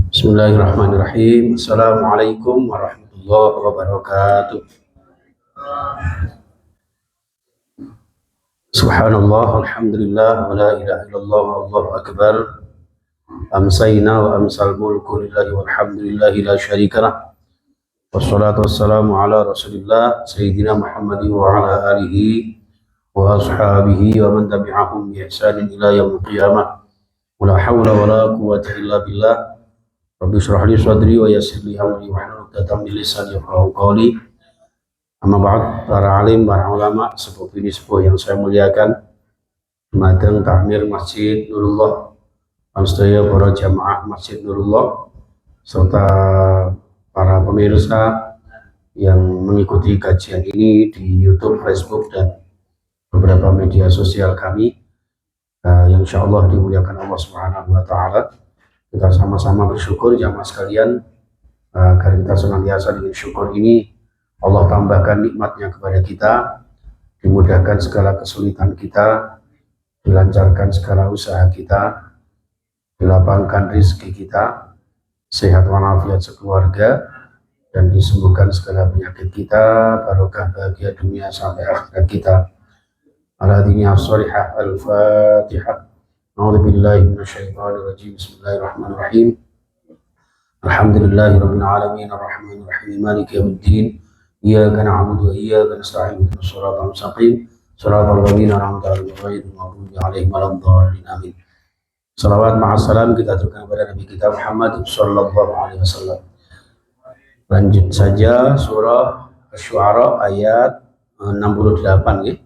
Bismillahirrahmanirrahim. Assalamualaikum warahmatullahi wabarakatuh. Subhanallah, alhamdulillah, wa la ilaha illallah, wallahu akbar. Amsayna wa amsal mulku lillahi walhamdulillahi la syarikalah. Wassalatu wassalamu ala rasulillah Sayyidina Muhammadin wa ala alihi wa ashabihi wa man tabi'ahum bi ihsanin ila yaumil qiyamah. Wa la hawla wa la quwwata illa billah. Rabbi shrah li sadri wa yassir li amri wahlul 'uqdatam min lisani yafqahu qawli. Amma ba'd, para alim, para ulama, sepuh ini sepuh yang saya muliakan, Madang Tahmir Masjid Nurullah, Panstaya para jamaah Masjid Nurullah, serta para pemirsa yang mengikuti kajian ini di YouTube, Facebook, dan beberapa media sosial kami, yang insya Allah dimuliakan Allah Subhanahu wa Ta'ala. Kita sama-sama bersyukur jamaah sekalian, agar kita senantiasa dengan syukur ini Allah tambahkan nikmatnya kepada kita, dimudahkan segala kesulitan kita, dilancarkan segala usaha kita, dilapangkan rezeki kita, sehat walafiat sekeluarga, dan disembuhkan segala penyakit kita, barokah bahagia dunia sampai akhirat kita. Ala diniyah sholihah, al-fatihah. A'udzubillahi minasyaitonirrajim. Bismillahirrahmanirrahim. Alhamdulillahirabbil alamin, arrahmanir rahim, maliki yaumiddin. Iyyaka na'budu wa iyyaka nasta'in, ihdinas siratal mustaqim, siratal ladzina an'amta 'alaihim ghairil maghdubi 'alaihim waladdallin. Amin. Salawat ma'assalam kita aturkan kepada Nabi kita Muhammad sallallahu alaihi wasallam. Lanjut saja surah Asy-Syu'ara ayat 68 ya.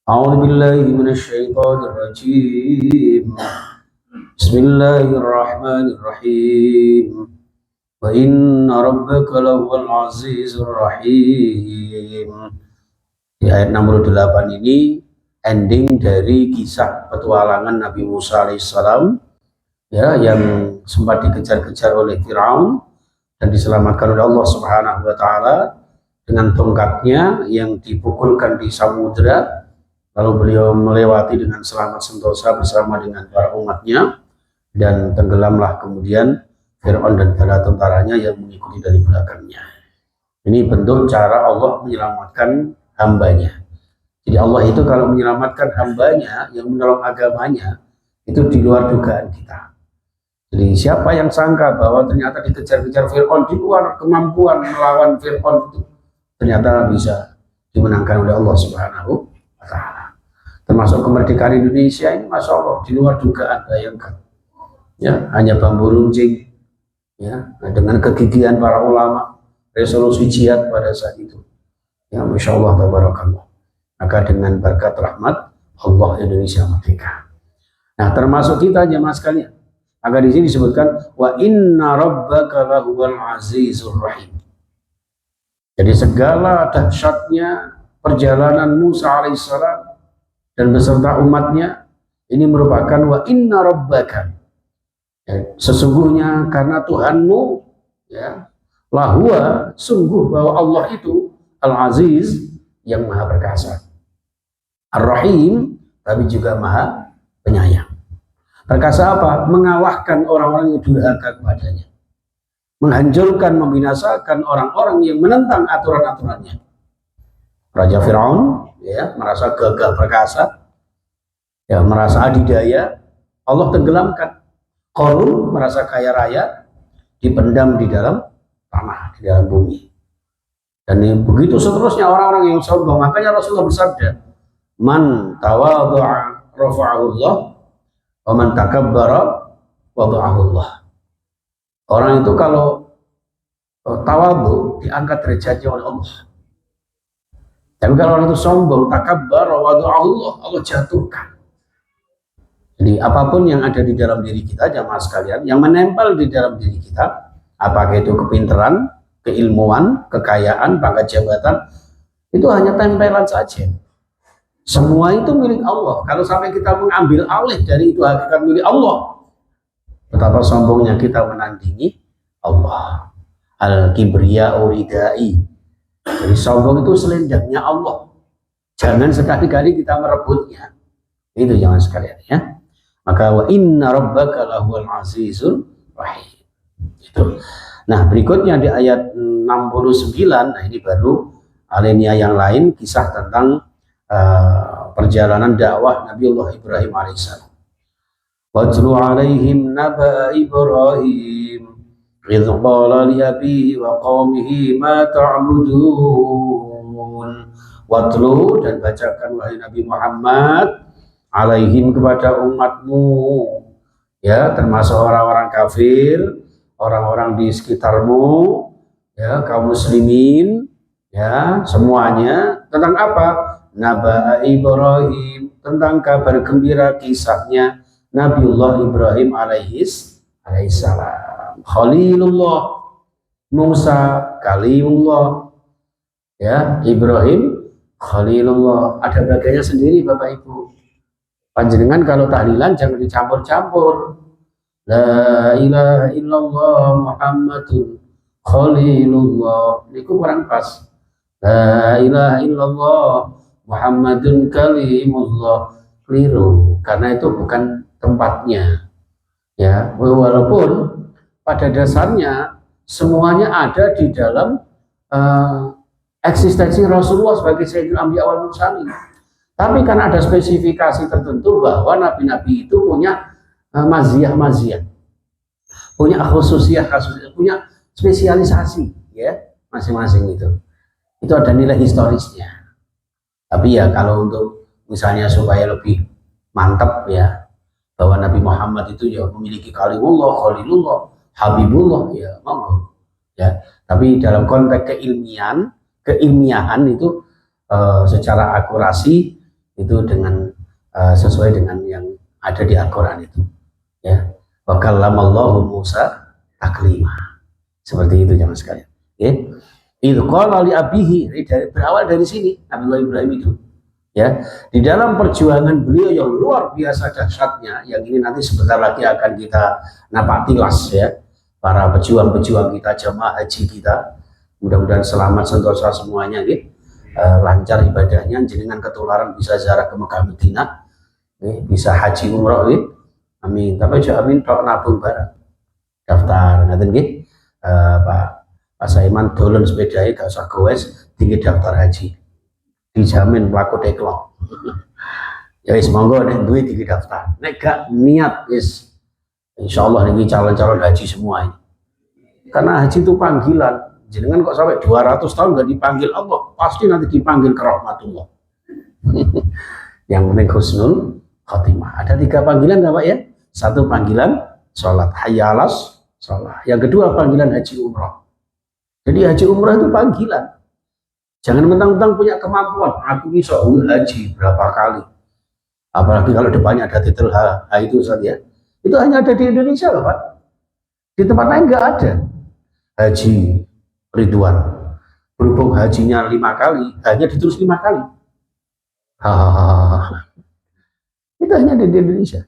A'udzubillahi minasyaitonir rajim. Bismillahirrahmanirrahim. Wa inna rabbaka lahuwal azizur rahim. Di ayat 68 ini ending dari kisah petualangan Nabi Musa alaihissalam, ya, yang sempat dikejar-kejar oleh Firaun dan diselamatkan oleh Allah Subhanahu wa Ta'ala dengan tongkatnya yang dipukulkan di samudra, lalu beliau melewati dengan selamat sentosa bersama dengan para umatnya, dan tenggelamlah kemudian Fir'aun dan bala tentaranya yang mengikuti dari belakangnya. Ini bentuk cara Allah menyelamatkan hambanya. Jadi Allah itu kalau menyelamatkan hambanya yang menolong agamanya, itu di luar dugaan kita. Jadi siapa yang sangka bahwa ternyata dikejar-kejar Fir'aun, di luar kemampuan melawan Fir'aun itu, ternyata bisa dimenangkan oleh Allah Subhanahu wa Ta'ala. Termasuk kemerdekaan Indonesia ini, Masya Allah, di luar dugaan, bayangkan. Ya, hanya bambu runcing, ya, dengan kegigihan para ulama, resolusi jihad pada saat itu, ya, Masya Allah, tabarakallah. Maka dengan berkat rahmat Allah, Indonesia merdeka. Nah, termasuk kita jemaah sekalian. Maka di sini disebutkan wa inna rabbaka lahuwal azizur rahim. Jadi segala dahsyatnya perjalanan Musa alaihissalam dan beserta umatnya ini merupakan wa inna rabbaka. Ya, sesungguhnya karena Tuhanmu, ya, lahuwa, sungguh bahwa Allah itu al-aziz, yang maha perkasa, ar-rahim, tapi juga maha penyayang. Perkasa apa? Mengalahkan orang-orang yang durhaka kepadanya, menghancurkan, membinasakan orang-orang yang menentang aturan-aturannya. Raja Firaun, ya, merasa gagah perkasa, ya, merasa adidaya, Allah tenggelamkan. Qarun merasa kaya raya, dipendam di dalam tanah, di dalam bumi. Dan begitu seterusnya orang-orang yang sombong. Makanya Rasulullah bersabda, man tawadhu'a rafa'ahu Allah, wa man takabbara wada'ahu Allah. Orang itu kalau tawadhu, diangkat derajatnya oleh Allah. Tapi kalau orang itu sombong, takabbara wada'ahu Allah, Allah jatuhkan. Jadi apapun yang ada di dalam diri kita, jamaah sekalian, yang menempel di dalam diri kita, apakah itu kepintaran, keilmuan, kekayaan, pangkat jabatan, itu hanya tempelan saja. Semua itu milik Allah. Kalau sampai kita mengambil alih dari itu hakikat milik Allah, betapa sombongnya kita menandingi Allah. Al-kibriya uridai. Jadi sombong itu selendangnya Allah. Jangan sekali-kali kita merebutnya. Itu jangan sekalian ya. Maka wa inna rabbaka lahuwal azizul rahim. Itu. Nah, berikutnya di ayat 69, nah ini baru alinea yang lain, kisah tentang perjalanan dakwah Nabiullah Ibrahim alaihissalam. Watlu alaihim naba Ibrahim idh qala li abihi wa qaumihi ma ta'budun. Watlu, dan bacakan wahai Nabi Muhammad, alaihim, kepada umatmu, ya, termasuk orang-orang kafir, orang-orang di sekitarmu, ya, kaum muslimin, ya, semuanya, tentang apa? Naba Ibrahim, tentang kabar gembira kisahnya Nabiullah Ibrahim alaihissalam. Khalilullah, Musa Kalimullah, ya, Ibrahim Khalilullah. Ada bagiannya sendiri Bapak Ibu. Panjenengan kalau tahlilan jangan dicampur-campur. La ilaha illallah Muhammadun Khalilullah. Niku kurang pas. La ilaha illallah Muhammadun Kalimullah. Keliru, karena itu bukan tempatnya. Ya, walaupun pada dasarnya semuanya ada di dalam eksistensi Rasulullah sebagai Sayyidul Anbiya wal Mursalin. Tapi karena ada spesifikasi tertentu bahwa nabi-nabi itu punya maziyah, punya khususiyah, punya spesialisasi, ya, masing-masing itu ada nilai historisnya. Tapi ya kalau untuk misalnya supaya lebih mantap, ya, bahwa Nabi Muhammad itu ya memiliki kalimullah, khalilullah, habibullah, ya monggo, ya. Tapi dalam konteks keilmiahan itu secara akurasi itu dengan sesuai dengan yang ada di Al-Quran itu, ya. Wa kallamallahu Musa taklima. Seperti itu jamaah sekalian. Ya. Idh qala li abihi, berawal dari sini Nabiullah Ibrahim itu, ya. Di dalam perjuangan beliau yang luar biasa dahsyatnya, yang ini nanti sebentar lagi akan kita napak tilas, ya, para pejuang-pejuang kita, jamaah haji kita, mudah-mudahan selamat sentosa semuanya, gitu. Lancar ibadahnya, jenengan ketularan bisa ziarah ke Mekah Madinah, bisa haji umroh, gitu. Amin. Tapi aja amin tok nabung barang. Daftar ngaten nggih. Pak Saiman dolen sepedanya gak usah goes, tinggi daftar haji. Dijamin mlaku teklok. Ya wis monggo nek duwe tinggi daftar. Nek gak niat wis insyaallah niki calon-calon haji semua ini. Karena haji itu panggilan. Jenengan kok sampai 200 tahun nggak dipanggil Allah, pasti nanti dipanggil ke rahmatullah. Yang penting husnul khotimah. Ada 3 panggilan nggak Pak, ya? 1 panggilan sholat, hayya alas sholat. Yang kedua panggilan haji umrah. Jadi haji umrah itu panggilan. Jangan mentang-mentang punya kemampuan, aku bisa haji berapa kali. Apalagi kalau depannya ada titel H itu saja. Itu hanya ada di Indonesia loh Pak. Di tempat lain nggak ada. Haji Ridwan, berhubung hajinya 5 kali, hanya ditulis 5 kali. Itu hanya di Indonesia.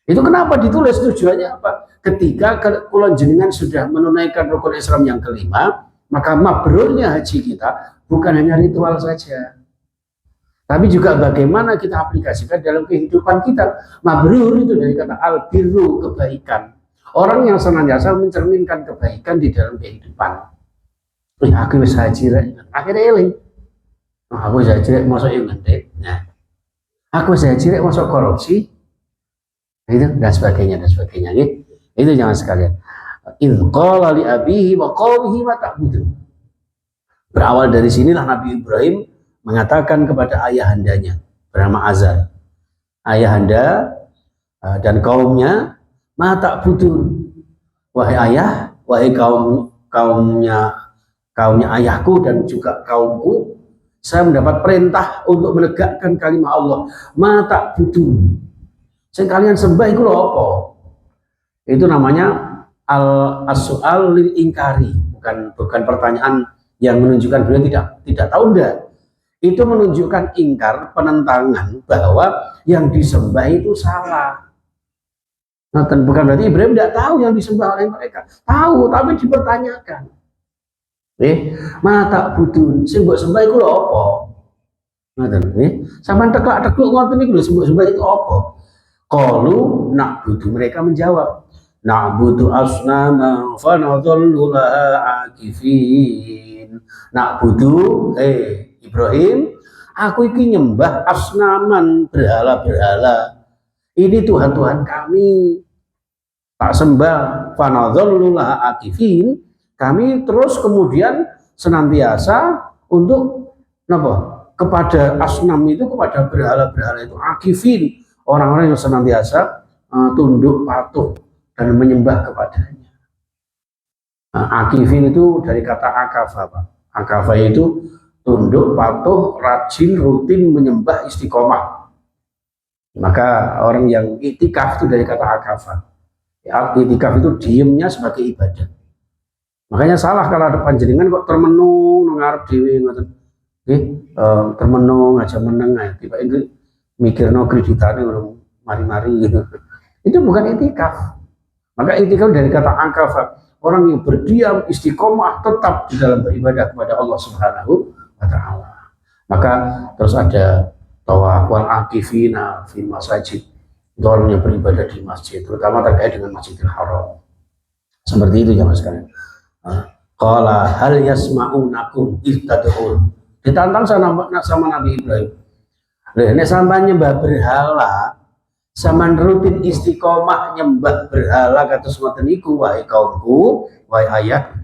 Itu kenapa ditulis, tujuannya apa? Ketika kulon jenengan sudah menunaikan rukun Islam yang kelima, maka mabrurnya haji kita bukan hanya ritual saja, tapi juga bagaimana kita aplikasikan dalam kehidupan kita. Mabrur itu dari kata al-birru, kebaikan. Orang yang senantiasa mencerminkan kebaikan di dalam kehidupan. Aku wis haji rek, akhirnya eling. Aku wis haji rek masuk yang ngentek. Nah, aku wis haji rek masuk korupsi. Itu dan sebagainya gitu. Itu jangan sekalian. Idh qala li abihi wa qaumihi ma ta'budun. Berawal dari sinilah Nabi Ibrahim mengatakan kepada ayahandanya bernama Azar. Ayahanda dan kaumnya, ma ta'budun. Wahai ayah, wahai kaumnya ayahku dan juga kaumku, saya mendapat perintah untuk menegakkan kalimat Allah. Ma ta'budun. Sing kalian sembah itu lho apa? Itu namanya al-su'al lil ingkari, bukan pertanyaan yang menunjukkan beliau tidak tahu, enggak. Itu menunjukkan ingkar, penentangan bahwa yang disembah itu salah. Nah, bukan berarti Ibrahim tidak tahu yang disembah oleh mereka. Tahu, tapi dipertanyakan. Mata budun sing mbok sembah iku lho apa? Ngoten nggih. Sampeyan teklak-tekluk ngoten niku lho sembah itu apa? Qalu na'budu, mereka menjawab, na'budu asnama fa nadhallu laha akifin. Na'budu Ibrahim, aku iki nyembah asnaman, berhala-berhala. Ini Tuhan-Tuhan kami. Tak sembah fa nadhallu laha akifin. Kami terus kemudian senantiasa untuk napa? Kepada asnam itu, kepada berhala-berhala itu akifin, orang-orang yang senantiasa tunduk patuh dan menyembah kepadanya. Akifin itu dari kata akafa, Pak. Akafa itu tunduk patuh, rajin, rutin menyembah, istiqomah. Maka orang yang itikaf itu dari kata akafa. Ya, itikaf itu diemnya sebagai ibadah. Makanya salah kalau ada panjenengan kok termenung ngarep dhewe ngoten. Termenung aja meneng tiba itu mikirno kreditane urung mari-mari gitu. Itu bukan itikaf. Maka itikaf dari kata akafa, orang yang berdiam istiqomah tetap di dalam beribadah kepada Allah Subhanahu wa taala. Maka terus ada tawaf wal akifina fi masajid. Itu orang yang beribadah di masjid, terutama terkait dengan Masjidil Haram. Seperti itu ya Mas kalian. Qala hal yasma'unakum ihtad'un. Ditantang sama Nabi Ibrahim. Nek sampean nyembah berhala, sampean rutin istiqomah nyembah berhala kados ngoten niku wahai kaumku, wahai ayat.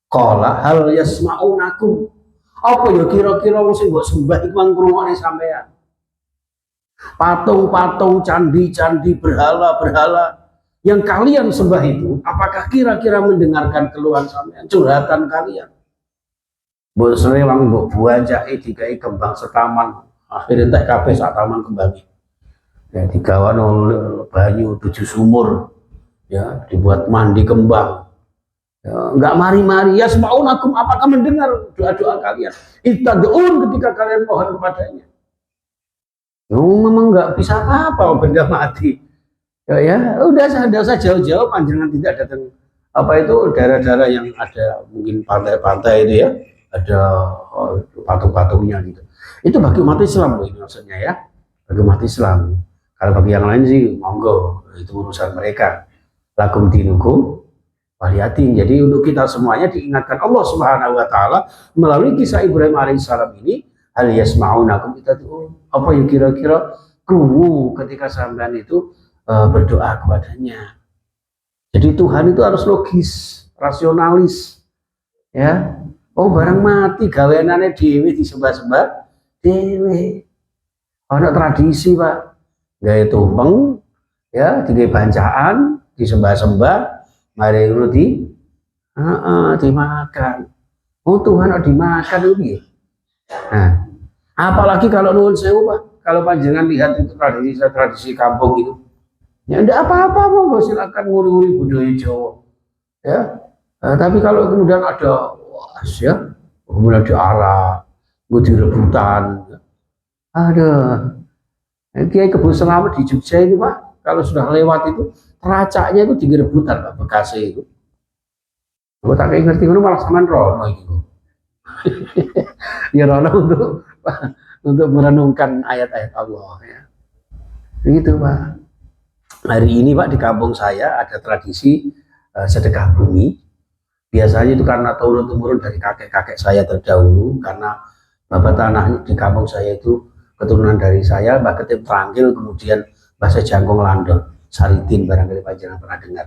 Qala hal yasma'unakum. Apa ya kira-kira wong sing mbok sembah iku ngrungokne sampean? Patung-patung, candi-candi, berhala-berhala yang kalian sembah itu, apakah kira-kira mendengarkan keluhan sampean, curhatan kalian? Mbok serewang mbok buanjake dikai kembang setaman, akhirnya tak kabeh sak taman kembang. Ya digawano banyu 7 sumur, ya dibuat mandi kembang. Ya, enggak mari-mari ya semaunakum, apakah mendengar doa-doa kalian? Ittad'un, ketika kalian mohon kepadanya. Memang enggak bisa apa-apa benda mati. Ya udah saya jauh-jauh panjenengan tidak datang apa itu daerah-daerah yang ada mungkin pantai-pantai itu ya, ada patung-patungnya gitu. Itu bagi umat Islam loh ini maksudnya ya, bagi umat Islam. Kalau bagi yang lain sih monggo, itu urusan mereka. Lakum dinukum waliyatin. Jadi untuk kita semuanya diingatkan Allah Subhanahu wa taala melalui kisah Ibrahim alaihissalam ini, hal yasma'unakum ittad'un. Apa yang kira-kira krungu ketika sampean itu berdoa kepadanya. Jadi Tuhan itu harus logis, rasionalis. Ya. Oh, barang mati gaweanane dhewe disembah-sembah dhewe. Ana tradisi, Pak. Gawe tumpeng, ya, digawe bancaan, disembah-sembah, mari ngono dimakan. Oh, Tuhan kok dimakan itu piye? Nah, apalagi kalau nuwun sewu, Pak. Kalau panjenengan lihat itu tradisi kampung itu. Ya enggak apa-apa, monggo silakan nguri-nguri budaya Jawa. Ya. Tapi kalau kemudian ada was ya, kemudian diarak, direbutan. Ada. Kiai Kebun Selamat di Jogja itu, Pak, kalau sudah lewat itu, teracaknya itu direbutan, Pak, bekasnya itu. Gue tak kayak ngerti, malah saman rono itu. Ya rono untuk merenungkan ayat-ayat Allah ya. Begitu, Pak. Hari ini Pak di kampung saya ada tradisi sedekah bumi. Biasanya itu karena turun-temurun dari kakek-kakek saya terdahulu, karena bapak tanah di kampung saya itu keturunan dari saya, Mbak Ketip Trangkil, kemudian bahasa Jangkung Landon, Saritin, barangkali panjenengan pernah dengar.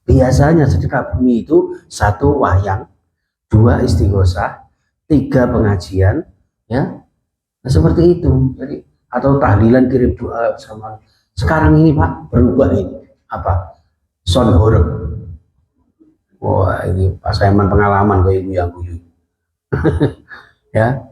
Biasanya sedekah bumi itu 1 wayang, 2 istighosah, 3 pengajian, ya. Nah, seperti itu. Jadi atau tahlilan kirim doa sama. Sekarang ini Pak berubah ini apa? Son horeg. Wah ini Pak Saiman pengalaman kok ibu yang guyu. Ya,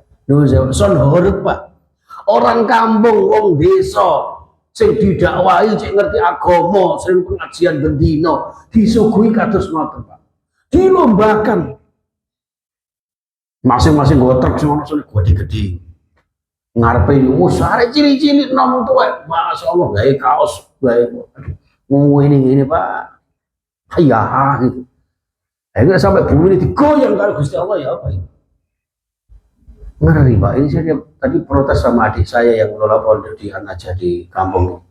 son horeg Pak. Orang kampung, wong desa, sing didakwahi cek ngerti agama, sing pengajian bendino, disuguhi kados ngoten Pak. Dilombakan. Masing-masing gue truk semua sono gede-gede. Ngarepe wis arek cilik-cilik nom tuwek, masyaallah gawe kaos, gawe ini Pak. Ya gitu. Akhirnya sampai bumi ini digoyang kali Gusti Allah ya apa ini? Ngeri Pak, ini saya tadi protes sama adik saya yang mengelola pondok di aja di kampung.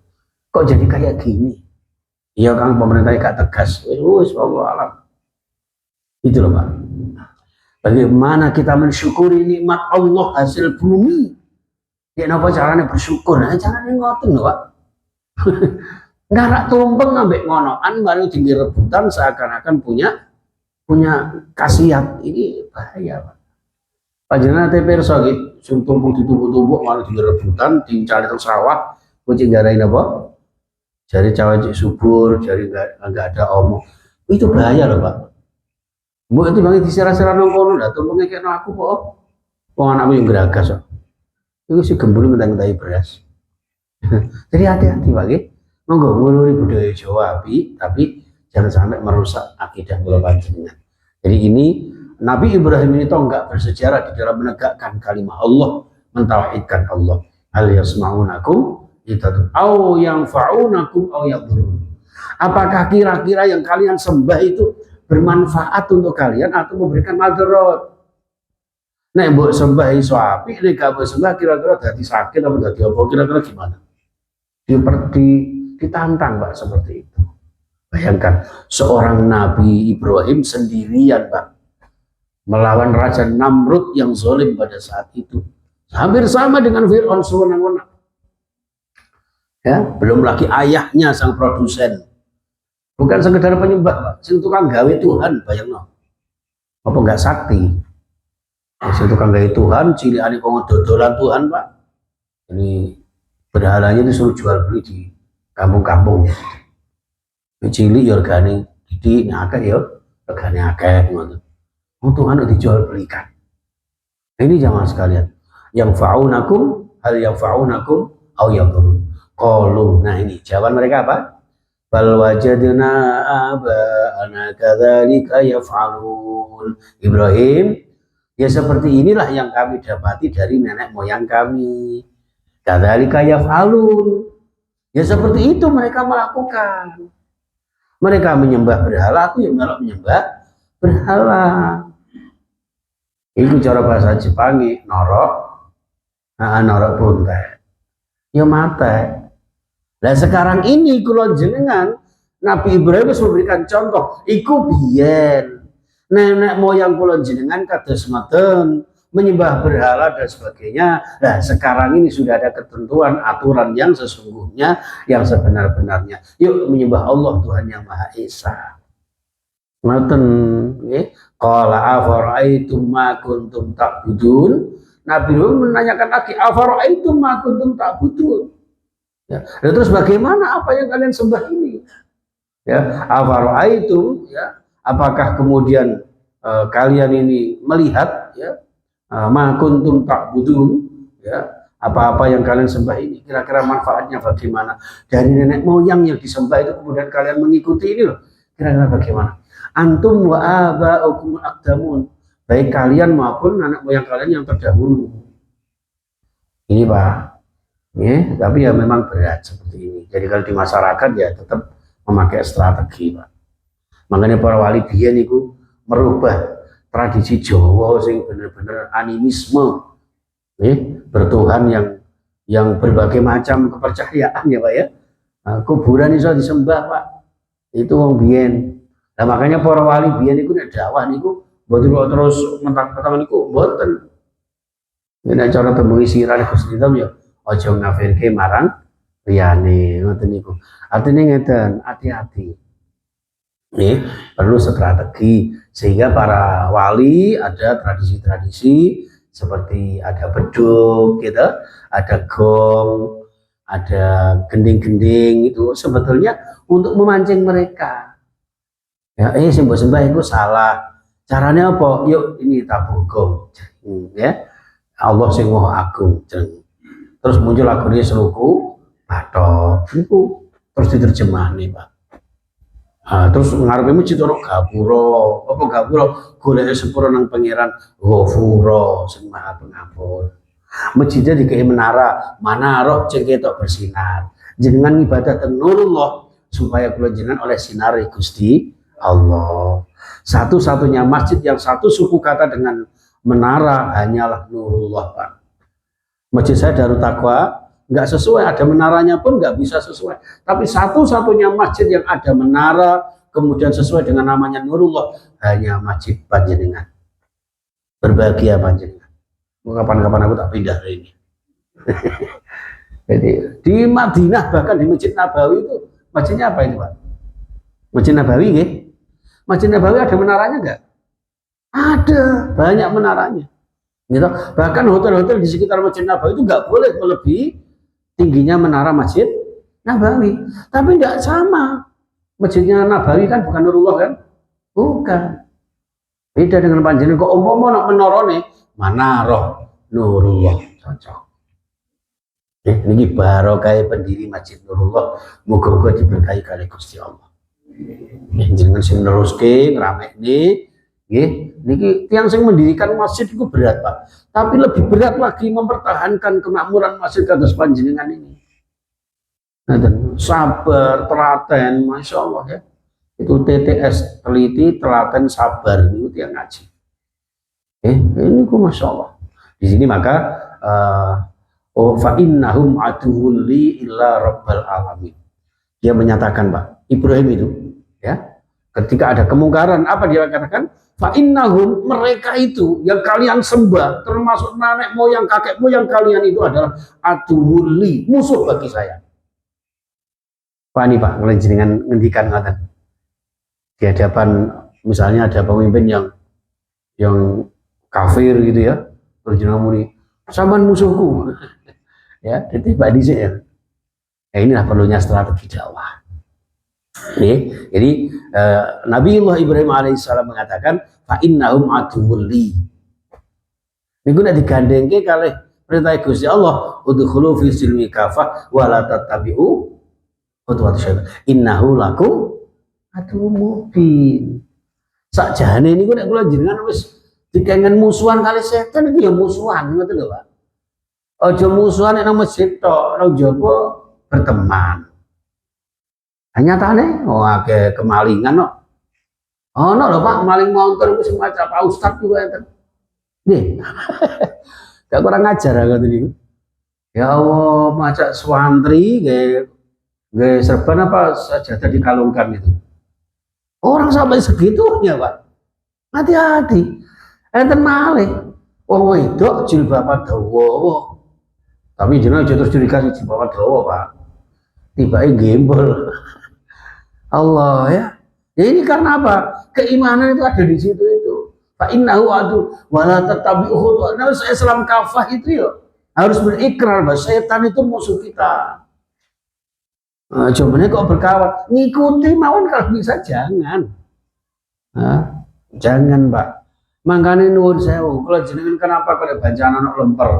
Kok jadi kayak gini? Iya kan pemerintahnya gak tegas. Wis Allah alam. Itu loh Pak. Bagaimana kita mensyukuri nikmat Allah hasil bumi? Ya apa caranya bersyukur? Nah, caranya ngoten loh Pak. Ngarak tumpeng ambek ngonoan baru tinggi rebutan seakan-akan punya khasiat. Ini bahaya Pak. Panjenengan TPR pirsa iki, sing tumpuk ditumpuk-tumpuk malah tinggi rebutan, dicari teng sawah, kucing garain apa? Jari cawe cik subur, jari enggak ada omong. Itu bahaya loh Pak. Bu itu banget disirah-sirah nongkono dah, tumpuknya kayak aku kok. Wong anakku yang geragas kok. Itu si gembul mentang-mentai beras. Jadi hati-hati Pak nggih. Monggo nguluri budaya Jawa tapi jangan sampai merusak akidah kula panjenengan. Jadi ini Nabi Ibrahim ini toh enggak bersejarah di dalam menegakkan kalimat Allah, mentauhidkan Allah. Hal yasma'unakum itatu au yang fa'unakum au yadurun. Apakah kira-kira yang kalian sembah itu bermanfaat untuk kalian atau memberikan madarat? Nek mbok sembah iso apik, nek gak mbok sembah kira-kira dadi sakit apa dadi apa? Kira-kira gimana? Ditantang Pak seperti itu. Bayangkan seorang Nabi Ibrahim sendirian Pak melawan Raja Namrud yang zalim pada saat itu. Hampir sama dengan Fir'aun sewenang-wenang. Ya, belum lagi ayahnya sang produsen. Bukan sekedar penyembah, Pak. Sing tukang gawe Tuhan, bayangno. Apa enggak sakti? Sing tukang gawe Tuhan, cilikane kok dodolan Tuhan, Pak. Ini berhalanya disuruh jual beli di kampung-kampung. Cilik ya regane didik, akeh ya regane akeh ngono. Tuhan dijual belikan. Ini jangan sekalian. Yang fa'unakum hal yang fa'unakum au yadurun. Qalu. Nah ini jawaban mereka apa? Bal wajadna aba'ana kadzalika yaf'alun. Ibrahim, ya seperti inilah yang kami dapati dari nenek moyang kami. Kadzalika yaf'alun. Ya seperti itu mereka melakukan. Mereka menyembah berhala, aku yang menyembah berhala. Itu cara bahasa Jepangi, norok, norok buntai. Ya mate. Nah sekarang ini kula jenengan Nabi Ibrahim memberikan contoh. Iku biyen nenek moyang kula jenengan kados meten menyembah berhala dan sebagainya. Nah sekarang ini sudah ada ketentuan aturan yang sesungguhnya yang sebenar-benarnya. Yuk menyembah Allah Tuhan yang Maha Esa. Ngoten nggih. Qala afara'aitum ma kuntum ta'budun. Nabi menanyakan lagi afara'aitum ma kuntum ta'budun. Ya. Dan terus bagaimana apa yang kalian sembah ini? Ya, afara'aitum ya, apakah kemudian kalian ini melihat ya ma kuntum ta'budun ya, apa-apa yang kalian sembah ini kira-kira manfaatnya bagaimana? Dari nenek moyang yang disembah itu kemudian kalian mengikuti ini loh. Kira-kira bagaimana? Antum wa aba'ukum aqdamun, baik kalian maupun anak moyang kalian yang terdahulu. Ini Pak, ya, tapi ya memang berat seperti ini. Jadi kalau di masyarakat ya tetap memakai strategi Pak. Makanya para wali biyen itu merubah tradisi Jawa sing bener-bener animisme, bertuhan yang berbagai macam kepercayaan ya Pak ya. Nah, kuburan itu disembah Pak. Itu wong biyen. Nah makanya para wali biyen niku nek dakwah niku mboten terus mentang-mentang niku mboten. Nek cara temui sirah Gusti Allah ya aja ngafirke marang liyane ngoten niku. Artine ngeten, hati-hati. Nih, perlu strategi sehingga para wali ada tradisi-tradisi seperti ada beduk gitu, ada gong, ada gending-gending itu sebetulnya untuk memancing mereka. Ya, sembah-sembah itu salah. Caranya apa? Yuk ini tabung gong, ya. Allah sing Maha Agung. Terus muncul lagunya seruku, batok, itu terus diterjemah nih Pak. Terus ngarepe masjid ono gapura, apa gapura golek sepuro nang pangeran Ghafura sing Maha Pengampun. Masjidnya dikai menara, roh sing ketok bersinar. Jenengan ibadah teng Nurullah supaya kula jenengan oleh sinar Gusti Allah. Satu-satunya masjid yang satu suku kata dengan menara hanyalah Nurullah, Pak. Masjid saya Darut Taqwa nggak sesuai, ada menaranya pun nggak bisa sesuai. Tapi satu-satunya masjid yang ada menara kemudian sesuai dengan namanya Nurullah hanya Masjid Panjenengan. Berbahagia Panjenengan. Kapan-kapan aku tak pindah dari ini. Jadi di Madinah bahkan di Masjid Nabawi itu masjidnya apa itu, Pak? Masjid Nabawi, ya? Masjid Nabawi ada menaranya nggak? Ada, banyak menaranya. Gitu. Bahkan hotel-hotel di sekitar Masjid Nabawi itu nggak boleh melebihi tingginya menara Masjid Nabawi. Tapi nggak sama. Masjidnya Nabawi kan bukan Nurullah kan? Bukan. Beda dengan panjenengan. Kok umpama nak menorone Manarah Nurullah cocok. Ini barokah pendiri Masjid Nurullah. Moga-moga diberkahi kali Gusti Allah. Jangan sing neruske ngramekne. Niki tiang sing mendirikan masjid itu berat, Pak. Tapi lebih berat lagi mempertahankan kemakmuran masjid kados panjenengan ini. Sabar, telaten, masya Allah ya. Itu TTS, teliti, telaten, sabar, itu tiang ngaji. Ini ku masya Allah. Di sini maka fa innahum aduwwul li illa rabbal alamin. Dia menyatakan, Pak, Ibrahim itu ya, ketika ada kemungkaran apa dia katakan? Fa innahum, mereka itu yang kalian sembah termasuk nenek moyang kakek moyang kalian itu adalah aduwwul li, musuh bagi saya. Pak ini Pak, dengan ngendikan ngaten di hadapan misalnya ada pemimpin yang kafir gitu ya, berjenama muni saman musuhku ya, ditembak dhisik ya. Inilah perlunya strategi dakwah. Jadi Nabiullah Ibrahim alaihissalam mengatakan fa innahum aduwwul li. Niku nek digandengke kalih perintah Gusti Allah, udkhulu fi silmi kafah wa la tattabi'u khutuwat syaitan. Innahu lakum aduwwum mubin. Sakjane niku nek kula jenengan wis dikengen musuhan kali setan iki ya musuhan ngoten lho, Pak. Aja musuhan nek nang masjid tok, nang jaba berteman. Hanya tane, akeh kemalingan kok. Ono lho Pak, maling motor itu semacam Pak Ustadz juga enten. Nggih. Gak kurang ajar ngoten niku. Ya Allah, macak swantri nggih serban apa sajadah dikalungkan itu. Orang sampai segitunya, Pak. Hati-hati. Enten malih. Wong wedok jilbaban dawa. Tapi jenenge aja terus dikasih jilbaban dawa, Pak. Tiba-tiba gembol. Allah ya. Ya ini karena apa? Keimanan itu ada di situ itu. Fa innahu adu wala tatabi'uhu. Nah, Islam kafah itu ya harus berikrar bahwa setan itu musuh kita. Nah, jawabannya kok berkawan? Ngikuti mawon kalau bisa jangan. Nah, jangan, Pak. Makanya nuwun sewu, kalau jenengan kenapa kalau bacaan anak lemper?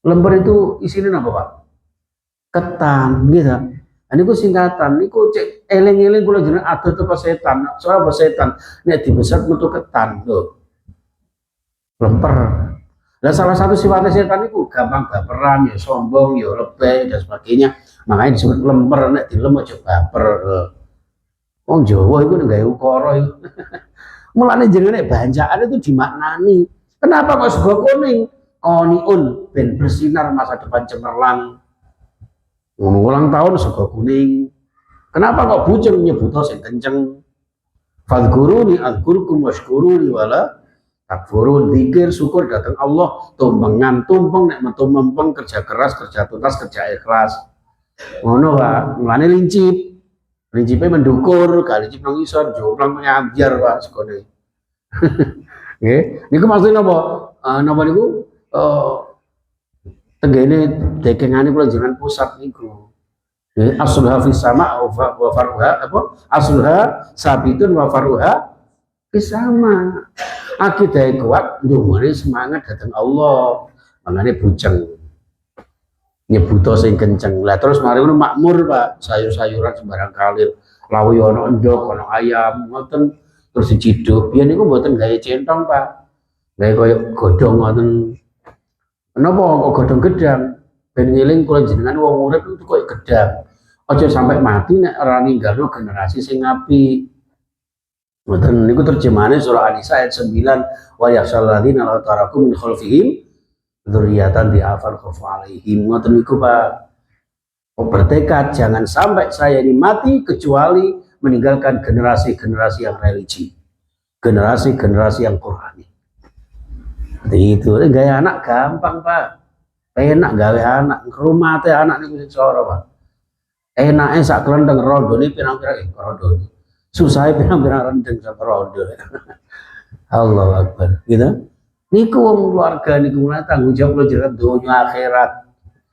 Lemper itu isinya apa, Pak? Ketan, gitu. Ini ku singkatan, ini ku cek eling-eling kula jeneng adoh teko setan. Soal apa setan? Nek dibesat metu ketan lho. Lemper. Nah, salah satu sifatnya setan itu gampang baperan, ya sombong, ya lebay dan sebagainya. Makanya disebut lemper, nek dilem aja baper. Wong Jawa iku nggawe ukara iku. Mulane jenenge banjaan itu dimaknani. Kenapa kok sego kuning? Qoniun ben bersinar masa depan cemerlang. Ulang tahun sego kuning. Kenapa kok buceng nyebutno sing kenceng? Fadhkuruni adzkurkum washkuruni wala takfurun. Zikir syukur datang Allah, tumpengan tumpeng nek metu mempeng, kerja keras, kerja tuntas, kerja ikhlas. Ngono Pak, mulane lincip. Lincipe mendukur, kali lincip nang isor, jomplang nyambyar Pak segone. Nggih, niku maksudnya napa? Napa niku? Tenggene dekengane kula jenengan pusat niku. Asluha fis sama wa faruha apa? Asluha sabitun wa faruha fis sama. Akidah kuat ndungane semangat datang Allah. Mangane buceng. Nyebuto sing kenceng. Lah terus mari ngono makmur, Pak. Sayur-sayuran sembarang kalir. Lawuh ana endhog, ana ayam, ngoten terus diciduk. Biyen niku mboten gawe centong, Pak. Gawe koyo godhong ngoten. Kenapa kok godhong gedang? Ben ngiling kula jenengan wong urip itu kok gedang. Aja sampai mati nek ora ninggalno generasi sing apik. Ngoten niku terjemahannya surah An-Nisa ayat 9, wa yakhshal ladzina law taraku min khalfihim dzurriyyatan di'afan khafu alaihim. Ngoten niku Pak. Bertekad jangan sampai saya ini mati kecuali meninggalkan generasi-generasi yang religi, generasi-generasi yang Qurani. Itu gaya anak gampang Pak, enak gawe anak, rumah teh anak niku soro Pak. Enaknya sak kelenteng rondo nih pirang-pirang rondo. Susahnya pirang-pirang rendeng sak rondo. Allahu Akbar, gitu. Niku wong keluarga niku mulai tanggung jawab lo jalan dunia akhirat.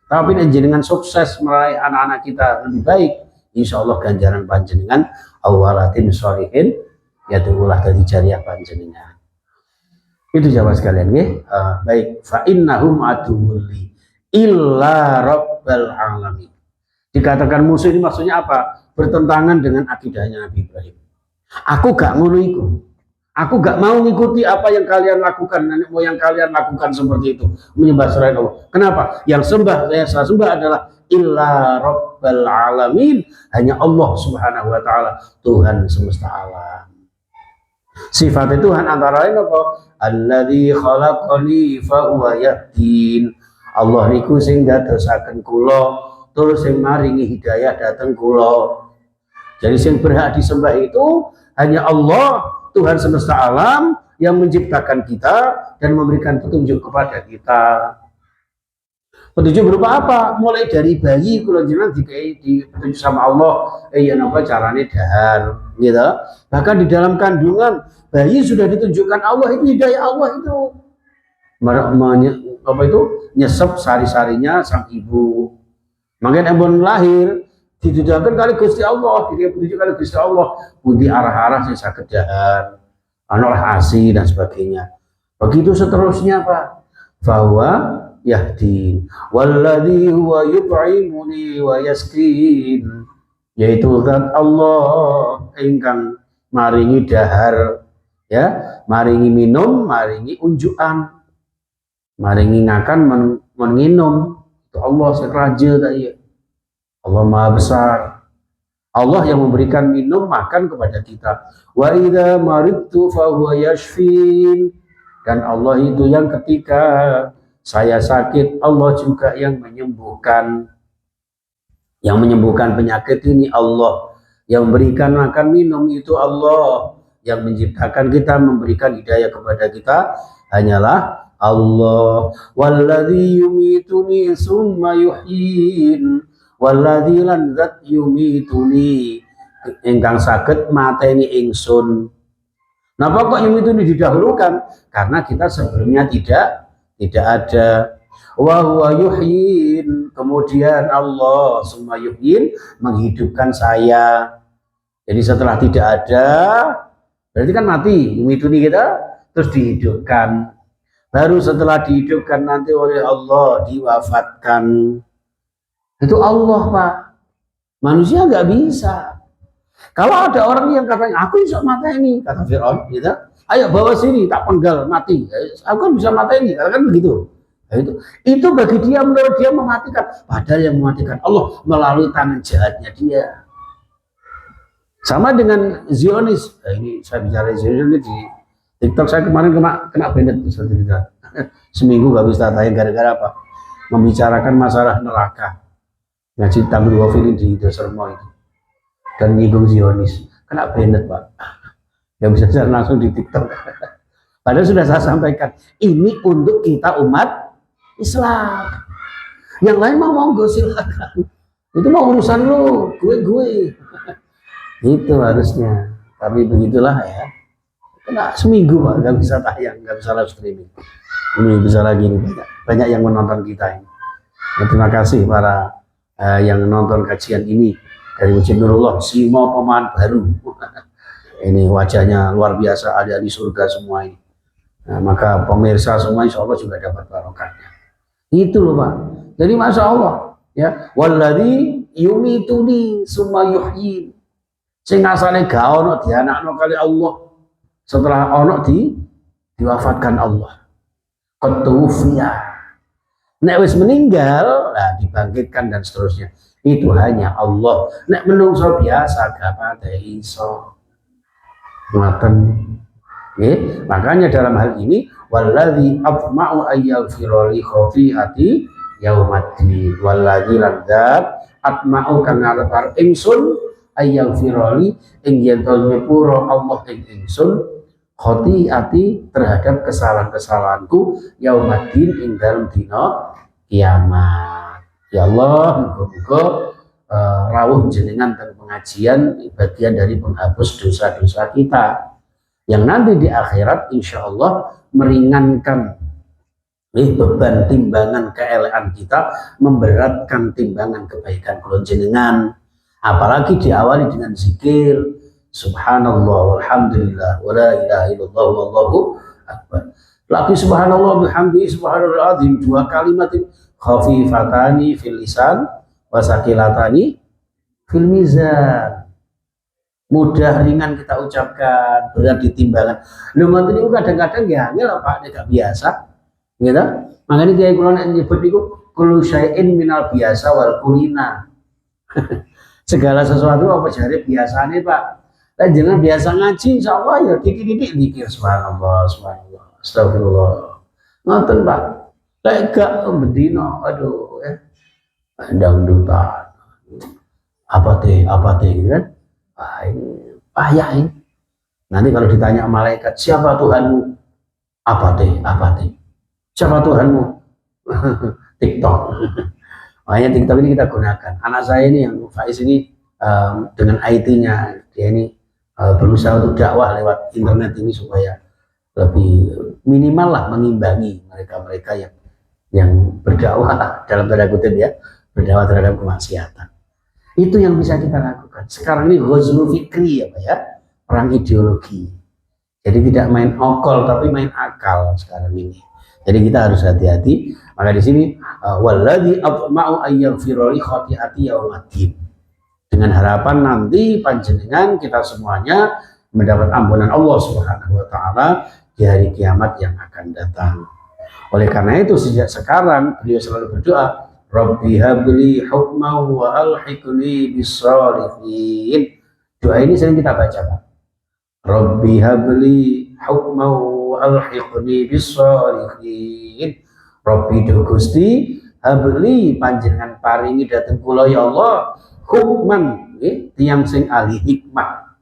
Tapi jenengan sukses meraih anak-anak kita lebih baik, insya Allah ganjaran panjenengan awalatin sholihin ya tulah tadi jariah panjenengan. Itu jawab sekalian ya. Baik, fa innahum aduwwuli illa rabbal alamin. Dikatakan musuh ini maksudnya apa? Bertentangan dengan akidahnya Nabi Ibrahim. Aku gak ngono iku. Aku gak mau mengikuti apa yang kalian lakukan, nenek moyang kalian lakukan seperti itu, menyembah selain Allah. Kenapa? Yang saya sembah adalah illa rabbal alamin, hanya Allah Subhanahu wa taala, Tuhan semesta alam. Sifat Tuhan antara lain apa? Alladzi khalaqani fa huwa yahdin. Allah niku sing dadosaken kula, tur sing maringi hidayah dateng kula. Jadi sing berhak disembah itu hanya Allah, Tuhan semesta alam yang menciptakan kita dan memberikan petunjuk kepada kita. Petunjuk berupa apa? Mulai dari bayi kalau jenengan dipetunjuk sama Allah, ya napa carane dahar, gitu. Bahkan di dalam kandungan bayi sudah ditunjukkan Allah, itu hidayah Allah itu. Apa itu? Nyesep sari-sarinya sang ibu. Makanya embon lahir ditujukan kali Gusti Allah, dia petunjuk kali Gusti Allah, budi arah-arah saya sakit dahar, anolah ASI dan sebagainya. Begitu seterusnya Pak. Bahwa yahdin walladzi huwa yut'imuni wa yasqin, yaitu zat Allah ingkang maringi dahar, ya, maringi minum, maringi unjukan, maringi ngakan menginum. Itu Allah seraja tadi. Allah Maha Besar. Allah yang memberikan minum makan kepada kita. Wa idza maridtu fa huwa yashfin. Dan Allah itu yang ketika saya sakit, Allah juga yang menyembuhkan. Yang menyembuhkan penyakit ini Allah. Yang memberikan makan minum itu Allah. Yang menciptakan kita, memberikan hidayah kepada kita hanyalah Allah. Walladzi yumituni summa yuhyin. Walladzi lan zat yumituni ingkang saged mateni ingsun. Napa kok yumituni didahulukan? Karena kita sebelumnya tidak ada. Wa huwa yuhyin, kemudian Allah summa yuhyin menghidupkan saya. Jadi setelah tidak ada berarti kan mati, yumituni kita terus dihidupkan. Baru setelah dihidupkan nanti oleh Allah diwafatkan. Itu Allah Pak. Manusia nggak bisa. Kalau ada orang yang katanya aku bisa mata ini, kata Fir'aun, gitu, ayo bawa sini tak penggal mati. Aku kan bisa mata ini, kan begitu. Nah, itu bagi dia, menurut dia mematikan. Padahal yang mematikan Allah melalui tangan jahatnya dia. Sama dengan Zionis. Nah, ini saya bicara Zionis di TikTok, saya kemarin kena banned seminggu nggak bisa tayang gara-gara apa? Membicarakan masalah neraka. Ngaji tampil wafil di Desermo itu dan nyinggung Zionis, kena banned Pak. Gak bisa saya langsung di TikTok. Padahal sudah saya sampaikan ini untuk kita umat Islam. Yang lain mau silakan. Itu mau urusan lu, gue. Itu harusnya. Tapi begitulah ya. Kena seminggu Pak, gak bisa tayang, gak bisa live streaming. Ini bisa lagi nih, banyak yang menonton kita ini. Nah, terima kasih para yang nonton kajian ini dari Masjid Nurullah, Simo pemain baru. Ini wajahnya luar biasa, ada di surga semua ini. Nah, maka pemirsa semua insya Allah juga dapat barokahnya. Itu loh Pak. Jadi masya Allah ya. Walladzi yumituni summa yuhyin. Sing asale gak ono dianakno kali Allah. Setelah ono diwafatkan Allah. Qad tuwfiya. Nek wis meninggal, nah dibangkitkan dan seterusnya. Itu hanya Allah. Nek menungso biasa gak pate iso. Ngoten. Makanya dalam hal ini walladzi atma'u ayyalfira li khati'ati yaumaddin walladzi ladzat atma'u kang ngarep ingsun ayyalfira li ing yen to nyepuro Allah ing ingsun khati'ati terhadap kesalahan-kesalahanku yaumaddin ing dalem dina kiamat. Ya Allah, muga-muga rawuh jenengan dan pengajian bagian dari penghapus dosa-dosa kita yang nanti di akhirat insya Allah meringankan beban timbangan keelekan kita, memberatkan timbangan kebaikan kula jenengan. Apalagi diawali dengan zikir subhanallah walhamdulillah wala ilaha illallah wallahu akbar. Lagi subhanallah bihamdi subhanallah azim, dua kalimat khafifatani fil lisan wasakilatani fil mizan. Mudah ringan kita ucapkan, berat di timbangan. Lho ngoten niku kadang-kadang ya angel Pak, nek biasa. Gitu. Makanya dia kula nek nyebut niku kullu syai'in minal biasa wal kulina. Segala sesuatu apa jare biasane Pak. Lah jangan biasa ngaji insyaallah ya titik-titik zikir subhanallah subhanallah astagfirullah. Ngoten Pak. Lek gak bendina aduh ya. Dangdutan. Apa teh gitu kan? Payah ini. Nanti kalau ditanya malaikat, siapa Tuhanmu? Apa teh? Siapa Tuhanmu? TikTok. Makanya TikTok ini kita gunakan. Anak saya ini yang Faiz ini dengan IT-nya, dia ini berusaha untuk dakwah lewat internet ini supaya lebih minimal lah mengimbangi mereka-mereka yang berdakwah dalam tanda kutip ya, berdakwah terhadap kemaksiatan. Itu yang bisa kita lakukan. Sekarang ini ghazwul fikri ya Pak ya, perang ideologi. Jadi tidak main okol tapi main akal sekarang ini. Jadi kita harus hati-hati. Maka di sini walladzi atma'u ayyaghfira li khati'ati yaumaddin. Dengan harapan nanti panjenengan kita semuanya mendapat ampunan Allah Subhanahu wa taala di hari kiamat yang akan datang. Oleh karena itu sejak sekarang beliau selalu berdoa, Rabbi habli hukman wa alhiqni bis-shalihin. Doa ini sering kita baca Pak. Rabbi habli hukman wa alhiqni bis-shalihin. Rabbi do Gusti habli panjenengan paringi dhateng kula ya Allah hukman tiyang sing ahli hikmah,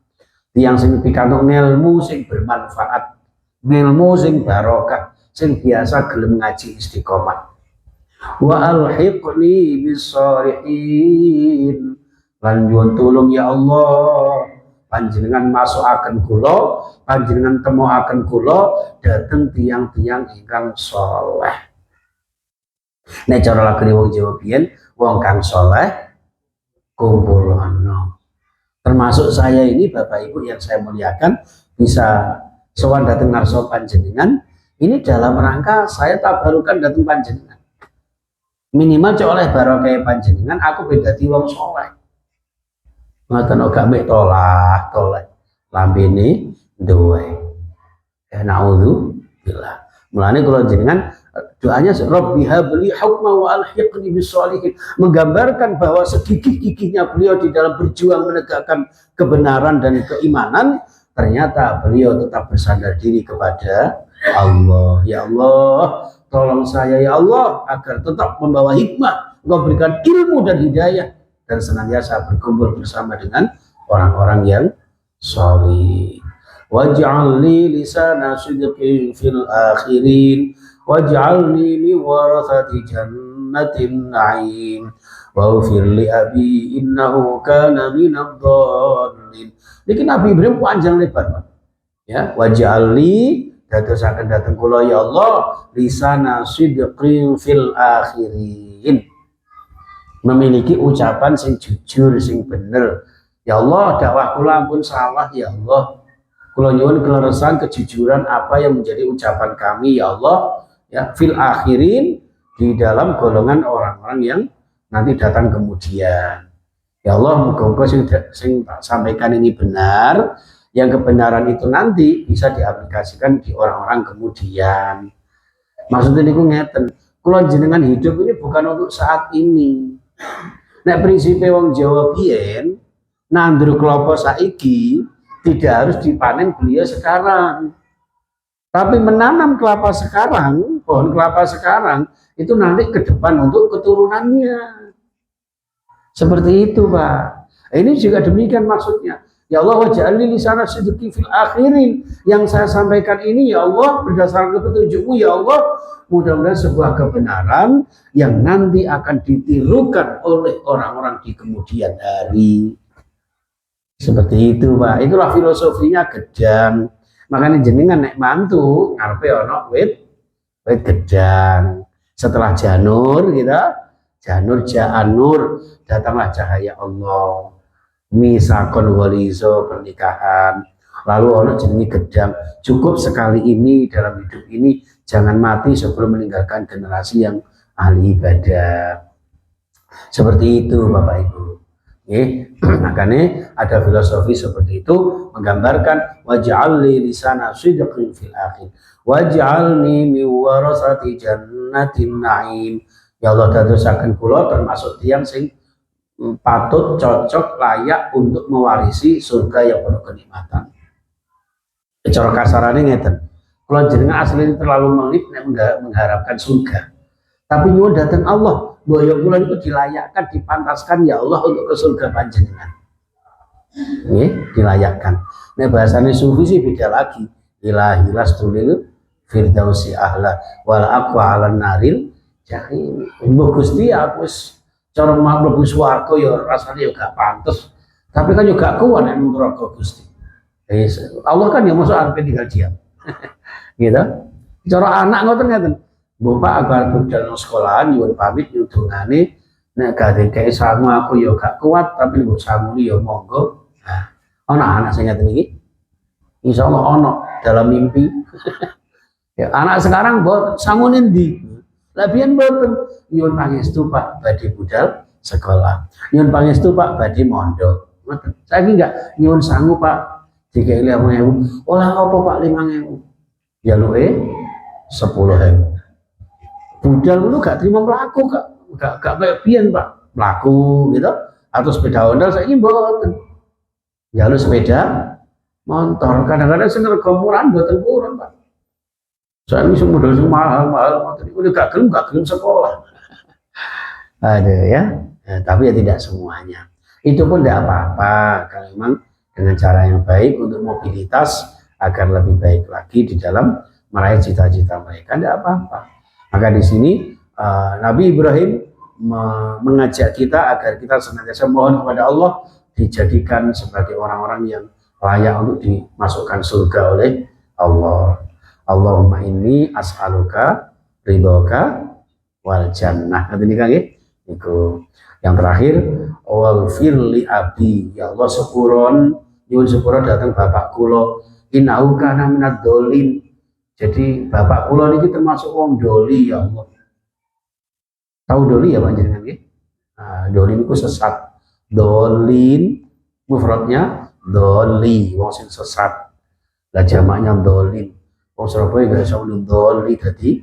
tiyang sing pikantuk ilmu sing bermanfaat, ilmu sing barokah, sing biasa gelem ngaji istiqomah. Wa alhiqni bis-shalihin. Lan nyuwun tulung ya Allah panjenengan masukaken kula, panjenengan temoaken kula dhateng tiyang-tiyang ingkang saleh. Nek cara lagune wong Jawa biyen, wong kang saleh kumpulono. Termasuk saya ini Bapak Ibu yang saya muliakan bisa sowan dhateng ngarsa panjenengan ini dalam rangka saya tabarukan dhateng panjenengan. Minimal cok oleh barokah panjenengan aku beda di wong soleh. Ngoten gak mek toleh lambene duwe. Naudzubillah. Mulane kula jenengan doanya Rabbi habli hukma wa alhiqni bis-shalihin, menggambarkan bahwa segigih-gigihnya beliau di dalam berjuang menegakkan kebenaran dan keimanan, ternyata beliau tetap bersandar diri kepada Allah. Ya Allah, tolong saya ya Allah agar tetap membawa hikmah, Engkau berikan ilmu dan hidayah dan senantiasa berkumpul bersama dengan orang-orang yang salih. Waj'alni lisana sidqin fil akhirin waj'alni min warathati jannatin na'im waghfir li abi innahu kana minadh dhalin. Niki Nabi Ibrahim panjang lebar Pak. Ya, waj'alni dadosaken dhateng kula ya Allah lisana sidqin fil akhirin. Memiliki ucapan sing jujur, sing bener. Ya Allah, dakwah kula pun salah ya Allah. Kula nyuwun keleresan kejujuran apa yang menjadi ucapan kami ya Allah, ya fil akhirin, di dalam golongan orang-orang yang nanti datang kemudian. Ya Allah, muga-muga sing tak sampaikan ini benar, yang kebenaran itu nanti bisa diaplikasikan di orang-orang kemudian. Maksudnya niku ngeten, kula jenengan hidup ini bukan untuk saat ini. Nek prinsipe wong Jawa biyen nandur klopo saiki tidak harus dipanen beliau sekarang. Tapi menanam kelapa sekarang, pohon kelapa sekarang, itu nanti ke depan untuk keturunannya. Seperti itu, Pak. Ini juga demikian maksudnya. Ya Allah, waj'alni lisana sidqi fil akhirin. Yang saya sampaikan ini, ya Allah, berdasarkan petunjukmu, ya Allah, mudah-mudahan sebuah kebenaran yang nanti akan ditirukan oleh orang-orang di kemudian hari. Seperti itu, Pak. Itulah filosofinya gedang. Makanya jenengan nek mantu ngarepe ana wit gedang. Setelah janur gitu, janur ja'anur, datanglah cahaya Allah. Misakon walizo, pernikahan. Lalu ana jenenge gedang. Cukup sekali ini dalam hidup ini, jangan mati sebelum meninggalkan generasi yang ahli ibadah. Seperti itu, Bapak Ibu. Makanya ada filosofi seperti itu menggambarkan waj'alni lisana sidqin fil akhir waj'alni min warasati jannatin na'im. Ya Allah, dadosaken kula termasuk tiyang sing patut cocok layak untuk mewarisi surga yang penuh kenikmatan. Cara kasarane ngeten, kula jenengan asli terlalu melip mengharapkan surga. Tapi nyuwun datang Allah, boyo kula itu dilayakkan, dipantaskan ya Allah untuk ke surga panjenengan. Dilayakkan. Nah bahasanya sufi sih beda lagi. Ilahi lastulil firdausi ahla wal aqwa 'alan naril jahim. Mbok Gusti aku wis cara mlebu swarga ya rasane ya gak pantes. Tapi kan juga kuat nek neraka Gusti. Allah kan ya masuk arep tinggal diam. Gitu. Cara anak ngoten. Bapak agar budal nang sekolahan nyuwun pamit nyudungane nek gak dikek sangu aku ya gak kuat tapi mbok sanguni ya monggo. Nah, ana anak sing ngeten iki. Insyaallah ana dalam mimpi. Ya anak sekarang mbok sangune ndi? Lah biyen mboten nyuwun pangestu Pak badhe budal sekolah. Nyuwun pangestu Pak badhe mondok. Ngoten. Saiki enggak nyuwun sangu Pak dikek 5.000. Olah apa Pak 5.000? Jaluke 10.000. Budal dulu gak terima melaku, gak kayak pian Pak, melaku gitu, atau sepeda Honda saya ini mboten. Jalur sepeda motor, kadang-kadang sing rego murahan mboten purun Pak. Saya ini modal sing mahal-mahal, motor itu gak gelem sekolah. Ada ya, tapi ya tidak semuanya. Itu pun tidak apa-apa, kalau memang dengan cara yang baik untuk mobilitas agar lebih baik lagi di dalam meraih cita-cita mereka, tidak apa-apa. Maka di sini Nabi Ibrahim mengajak kita agar kita senantiasa mohon kepada Allah dijadikan sebagai orang-orang yang layak untuk dimasukkan surga oleh Allah. Allahumma inni as'aluka ridhoka wal jannah. Nanti nikah niku. Yang terakhir wal firli abi, ya Allah sepuron nyuwun sepura datang bapak kula innahu kana minad dolin. Jadi bapak kula niki termasuk wong doli ya Allah. Tahu doli ya panjenengan nggih? Nah, doli niku sesat. Dolin mufradnya doli, wong sing sesat. Lah jamaknya dolin. Wong Surabaya gak iso doli dadi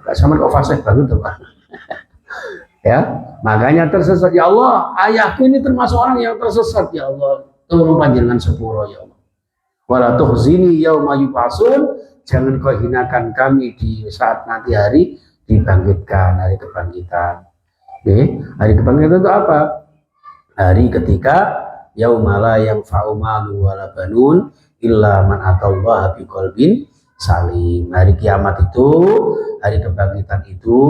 gak sama kok fasih banget tuh Pak. Ya, makanya tersesat ya Allah, ayahku ini termasuk orang yang tersesat ya Allah. Tolong panjenengan sepuro ya Allah. Wala tuhzini yauma yub'atsun, jangan kau hinakan kami di saat nanti hari dibangkitkan, hari kebangkitan. Oke, hari kebangkitan itu apa? Hari ketika yauma la yanfa'u malu wala banun illa man atallaha biqalbin salim. Hari kiamat itu, hari kebangkitan itu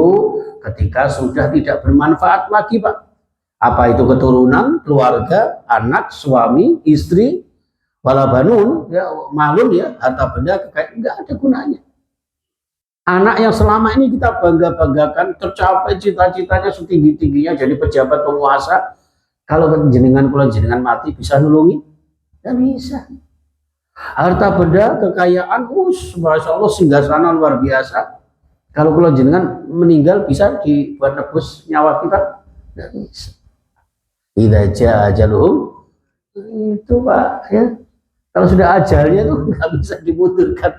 ketika sudah tidak bermanfaat lagi Pak. Apa itu keturunan, keluarga, anak, suami, istri, wala banun, ya malun ya, harta benda kekayaan enggak ada gunanya. Anak yang selama ini kita bangga-banggakan tercapai cita-citanya setinggi-tingginya jadi pejabat penguasa, kalau jenengan kula jenengan mati bisa nulungi? Tidak bisa. Harta benda kekayaan, masya Allah singgasana luar biasa. Kalau kula jenengan meninggal bisa dibuat nebus nyawa kita? Tidak bisa. Idza jaa ajaluhum itu Pak ya. Kalau sudah ajalnya itu nggak bisa dimundurkan.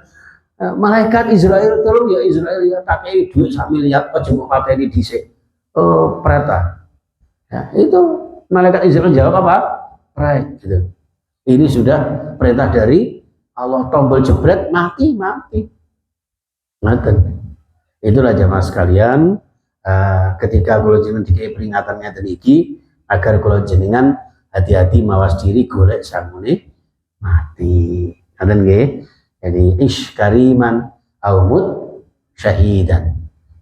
Malaikat Israel tolong ya Israel ya pakai duit 1 miliar aja mau pateni dhisik. Pereta. Ya, itu malaikat Israel jawab apa? Right gitu. Ini sudah perintah dari Allah, tombol jebret mati. Ngaten. Itulah jamaah sekalian, ketika kula jenengan dikai peringatannya teniki agar kula jenengan hati-hati mawas diri golek sangune mati. Ngaten nggih. Jadi ish kariman aumut syahidan.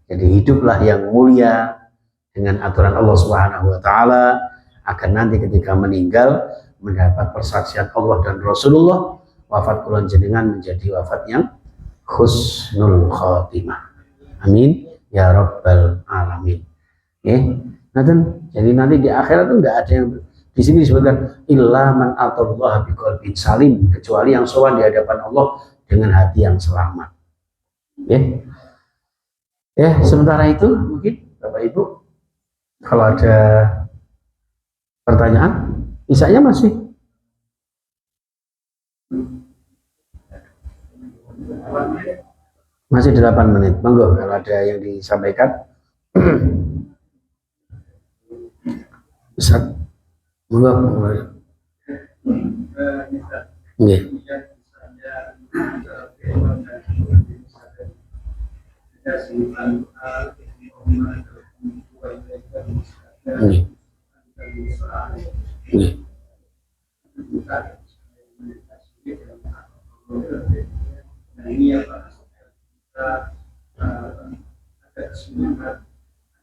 Jadi hiduplah yang mulia dengan aturan Allah Subhanahu wa taala agar nanti ketika meninggal mendapat persaksian Allah dan Rasulullah, wafat kula jenengan menjadi wafat yang husnul khotimah. Amin ya rabbal alamin. Jadi nanti di akhirat itu enggak ada yang di sini disebutkan illa man atallaha biqalbin salim, kecuali yang sowan di hadapan Allah dengan hati yang selamat. Sementara itu mungkin Bapak Ibu kalau ada pertanyaan, isanya masih 8 menit. Monggo kalau ada yang disampaikan. Ustaz, monggo. Nggih.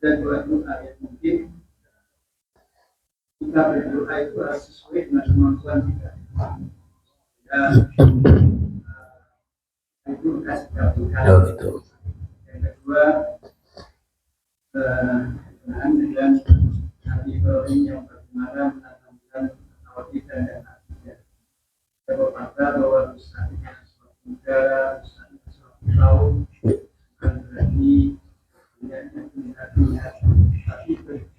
Dan dua ayat mungkin kita berdoa itu harus sesuai dengan kemampuan kita. Itu kasih kabulkan. Gitu. Yang kedua, berkenaan dengan Nabi Ibrahim yang bagaimana menanamkan tauhid dan hatinya. Kita berkata bahwa misalnya sesuatu negara, misalnya sesuatu kaum, bukan berarti tapi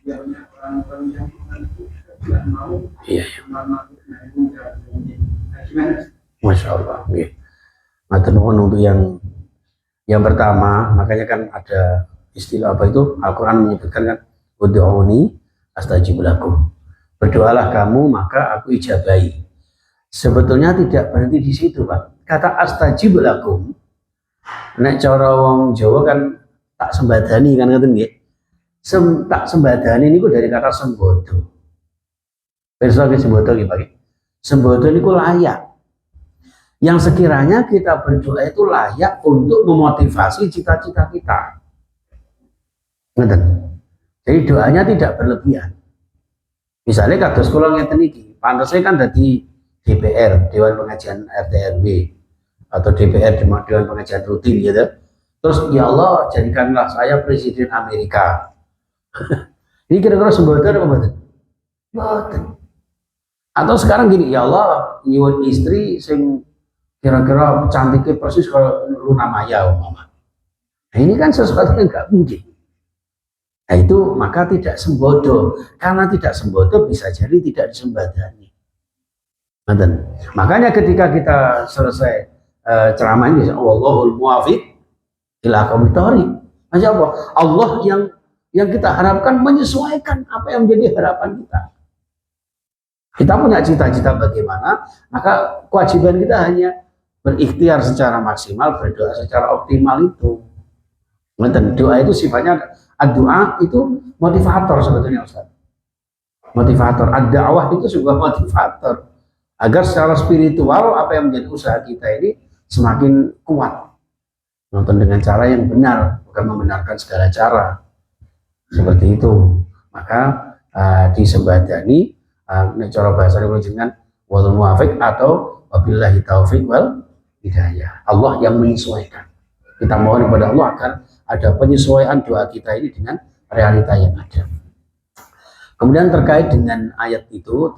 banyak orang-orang yang mengaku tidak mau Masya Allah. Matur nuwun untuk yang pertama, makanya kan ada istilah apa itu, Al-Quran menyebutkan kan ud'uni astajib lakum, berdoalah kamu maka aku ijabahi. Sebetulnya tidak berhenti di situ, Pak. Kata astajib lakum, nek cara wong Jawa kan tak sembadani kan ngoten nggih. Tak sembadani niku dari kata sembodo. Pirsa ke sembodo nggih Pak. Sembodo niku layak. Yang sekiranya kita berdoa itu layak untuk memotivasi cita-cita kita. Ngoten. Jadi doanya tidak berlebihan. Misalnya kados kula ngeten iki, pantasnya kan dadi DPR, Dewan Pengajian RT RW, atau DPR Dewan Pengajian Rutin gitu. Terus ya Allah jadikanlah saya presiden Amerika. Ini kira-kira sembodo apa mboten? Mboten. Atau sekarang gini, ya Allah nyuwun istri sing kira-kira cantiknya persis kalau Luna Maya umpama. Nah ini kan sesuatu yang nggak mungkin. Nah itu maka tidak sembodo. Karena tidak sembodo bisa jadi tidak disembadani. Makanya ketika kita selesai ceramah ini, Wallahul muwafiq ila aqwamit thoriq. Masya Allah, Allah yang kita harapkan menyesuaikan apa yang menjadi harapan kita. Kita punya cita-cita bagaimana, maka kewajiban kita hanya berikhtiar secara maksimal, berdoa secara optimal itu. Doa itu sifatnya, doa itu motivator sebetulnya Ustaz. Motivator, ad-da'wah itu sebuah motivator. Agar secara spiritual apa yang menjadi usaha kita ini semakin kuat. Nonton dengan cara yang benar, bukan membenarkan segala cara. Seperti itu. Maka disembadani, cara bahasa dengan wal muwafiq atau wabillahi taufiq wal hidayah. Allah yang menyesuaikan. Kita mohon kepada Allah agar ada penyesuaian doa kita ini dengan realita yang ada. Kemudian terkait dengan ayat itu,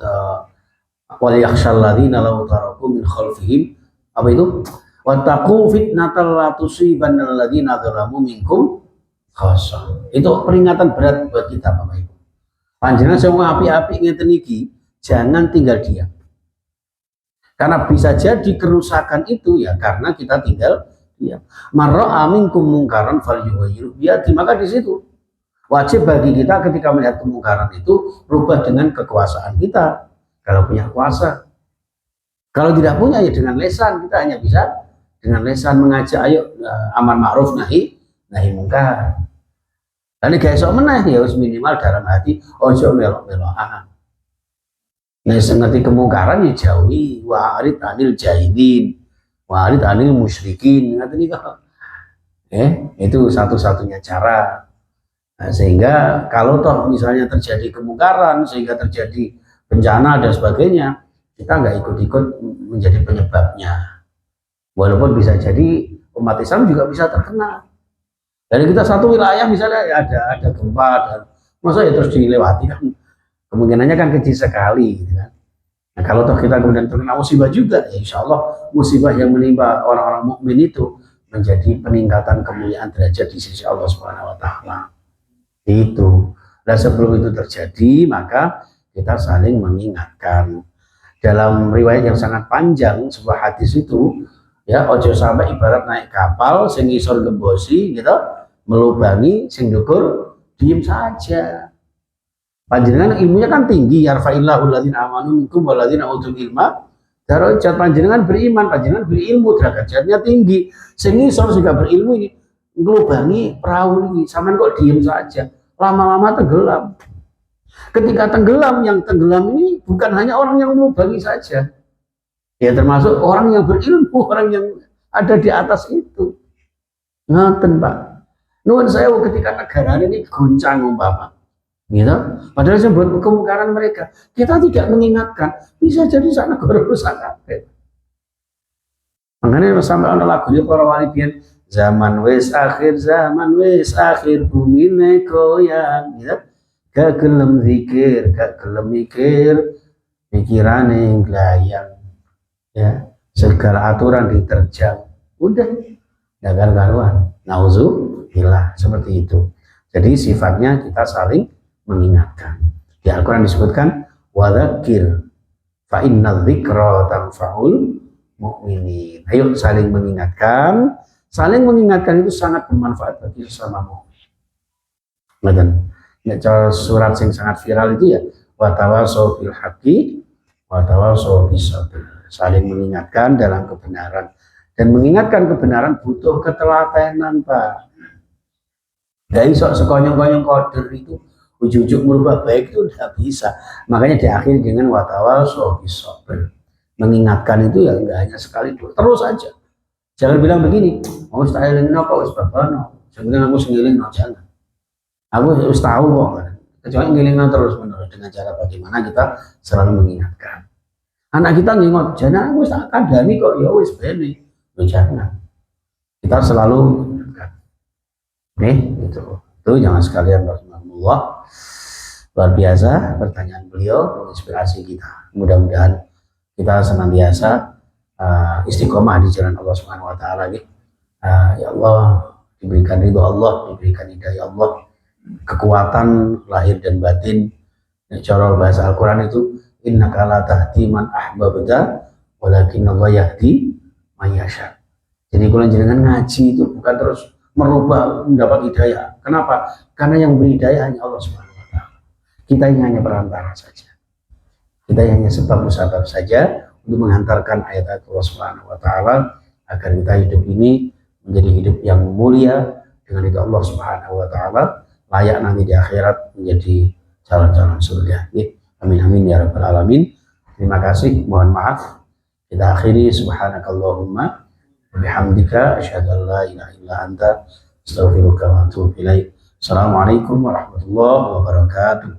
wal yakhshal ladzina law taraku min khalfihim, apa itu? Wattaqu fitnatal la tusibannal ladzina dzalamu minkum khassah. Itu peringatan berat buat kita Bapak Ibu. Panjenengan semua api-api ngeten iki jangan tinggal diam. Karena bisa jadi kerusakan itu ya karena kita tinggal diam. Marra minkum mungkaran falyughayyirhu biyadihi, maka di situ wajib bagi kita ketika melihat kemungkaran itu rubah dengan kekuasaan kita kalau punya kuasa. Kalau tidak punya ya dengan lesan, kita hanya bisa dengan lesan mengajak ayo amar ma'ruf nahi mungkar. Lalu gak esok meneh ya harus minimal dalam hati ojo melok-melokan. Nah, ngerti kemungkaran ya jauhi, wa'arid anil jahilin, wa'arid anil musyrikin. Ngerti kok. Itu satu-satunya cara. Nah, sehingga kalau toh misalnya terjadi kemungkaran, sehingga terjadi bencana dan sebagainya, kita nggak ikut-ikut menjadi penyebabnya. Walaupun bisa jadi umat Islam juga bisa terkena. Dari kita satu wilayah misalnya ada gempa dan masa ya terus dilewati kan kemungkinannya kan kecil sekali gitu kan. Nah, kalau toh kita kemudian terkena musibah juga, ya insya Allah musibah yang menimpa orang-orang mukmin itu menjadi peningkatan kemuliaan derajat di sisi Allah Subhanahu wa taala. Itu. Dan sebelum itu terjadi, maka kita saling mengingatkan. Dalam riwayat yang sangat panjang sebuah hadis itu, ya ojo sampai ibarat naik kapal sing isor gembosi gitu, melubangi sing dukur diem saja. Panjenengan ilmunya kan tinggi, yarfa'illahu alladziina amanu minkum walladzina utul ilma darajat. Panjenengan beriman, panjenengan berilmu, derajatnya tinggi. Sing isor juga berilmu ini ngelubangi perahu ini, sampean kok diem saja, lama-lama tenggelam. Ketika tenggelam, yang tenggelam ini bukan hanya orang yang melubangi saja, ya termasuk orang yang berilmu, orang yang ada di atas itu. Ngaten Pak. Nuwun sewu ketika negara ini goncang umpama, gitu. Padahal sebut kemungkaran mereka, kita tidak mengingatkan, bisa jadi sana negara rusak kabeh. Makanya sampai ada lagunya para wali biyen, zaman wis akhir bumi ne goyang, gitu. Gak gelem zikir, gak gelem mikir, pikirane glayang, ya segala aturan diterjang, udah gak karuan. Nauzubillah, seperti itu. Jadi sifatnya kita saling mengingatkan. Di Al-Quran disebutkan wadzakir fa inna dzikra tanfa'ul mu'minin. Ayo saling mengingatkan. Saling mengingatkan itu sangat bermanfaat bagi sesama mukmin. Ya, surat yang sangat viral itu ya watawasau bil haqqi watawasau bis sabr, saling mengingatkan dalam kebenaran. Dan mengingatkan kebenaran butuh ketelatenan Pak. Dari sekonyong-konyong koder itu ujuk-ujuk merubah baik itu tidak bisa. Makanya diakhiri dengan watawasau bis sabr. Mengingatkan itu ya enggak hanya sekali dua, terus saja. Jangan bilang begini, mau tak elingno kok wis babano. Jangan aku sengilingno, jangan. Aku harus tahu kok, kecuali ngilingan terus menerus dengan cara bagaimana kita selalu mengingatkan. Anak kita ngingot, jangan aku tak kandani kok, ya wis beli, jangan. Kita selalu mengingatkan. Itu jangan sekalian rahimahullah. Luar biasa pertanyaan beliau menginspirasi kita. Mudah-mudahan kita senantiasa istiqomah di jalan Allah Subhanahu wa taala. Ya Allah, diberikan ridho Allah, diberikan hidayah Allah, kekuatan lahir dan batin. Cara bahasa Al-Quran itu innaka la tahdi man ahbabta walakin Allah yahdi man yasha. Jadi kalau jenengan ngaji itu bukan terus merubah mendapat hidayah. Kenapa? Karena yang beri hidayah hanya Allah Subhanahu wa taala. Kita ini hanya perantara saja. Kita hanya sebab musabab saja untuk menghantarkan ayat-ayat Allah Subhanahu wa taala agar kita hidup ini menjadi hidup yang mulia dengan itu Allah Subhanahu wa taala, layak nanti di akhirat menjadi calon-calon surga. Amin amin ya rabbal alamin. Terima kasih, mohon maaf. Kita akhiri subhanakallahumma wa bihamdika asyhadu an la ilaha illa anta astaghfiruka wa atubu ilaik. Assalamualaikum warahmatullahi wabarakatuh.